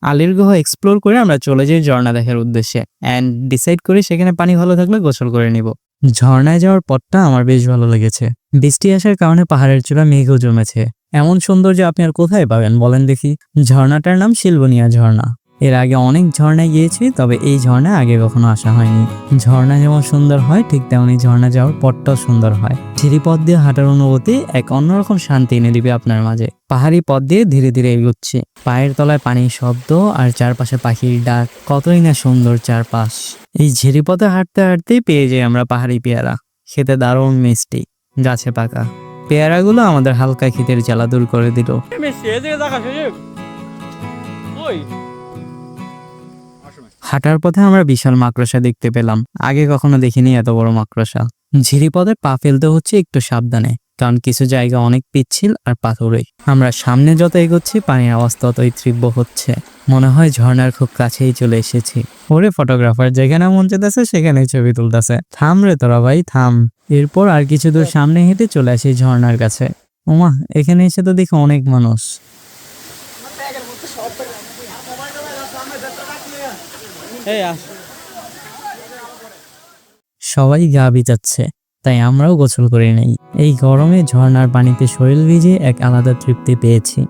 আলীর গুহা এক্সপ্লোর করে আমরা চলে যাই ঝর্ণা দেখার উদ্দেশ্যে অ্যান্ড ডিসাইড করি সেখানে পানি ভালো থাকলে গোসল করে নিব। ঝর্ণায় যাওয়ার পথটা আমার বেশ ভালো লেগেছে। বৃষ্টি আসার কারণে পাহাড়ের চূড়া মেঘও জমেছে। এমন সৌন্দর্য আপনি আর কোথায় পাবেন বলেন দেখি। ঝর্ণাটার নাম শিলবনিয়া ঝর্ণা। এর আগে অনেক ঝর্ণায় গিয়েছি, তবে এই ঝর্ণায় আগে কখনো আসা হয়নি। ঝর্ণা যেমন সুন্দর হয় ঠিক তেমনি ঝর্ণা যাওয়ার পথটাও সুন্দর হয়। সিঁড়ি পথ দিয়ে হাঁটার অনুভূতি এক অন্যরকম শান্তি এনে দিবে আপনার মাঝে। পাহাড়ি পথ দিয়ে ধীরে ধীরে এগোচ্ছি, পায়ের তলায় পানির শব্দ আর চারপাশে পাখির ডাক, কতই না সুন্দর চারপাশ। এই ঝিরি পথে হাঁটতে হাঁটতেই পেয়ে যাই আমরা পাহাড়ি পেয়ারা, খেতে দারুণ মিষ্টি, গাছে পাকা। পেয়ারাগুলো আমাদের হালকা খিদের জ্বালা দূর করে দিল। হাঁটার পথে আমরা বিশাল মাকড়সা দেখতে পেলাম, আগে কখনো দেখিনি এত বড় মাকড়সা। ঝিরিপথে পা ফেলতে হচ্ছে একটু সাবধানে, কারণ কিছু জায়গা অনেক পিচ্ছিল আর পাথুরে। আমরা সামনে যত এগোচ্ছি পানির আওয়াজ ততই তীব্র হচ্ছে, মনে হয় ঝর্ণার খুব কাছেই চলে এসেছি। ওরে ফটোগ্রাফার যেখানে মন চেতেছে সেখানেই ছবি তুলতেছে, থাম রে তোরা ভাই থাম। এরপর আর কিছু দূর সামনে হেঁটে চলে আসি ঝর্ণার কাছে। ওমা, এখানে এসে তো দেখি অনেক মানুষ। সবাই গা ভিজাচ্ছে, তাই আমরাও গোসল করে নেই। এই গরমে ঝর্ণার পানিতে শরীর ভিজে এক আলাদা তৃপ্তি পেয়েছি।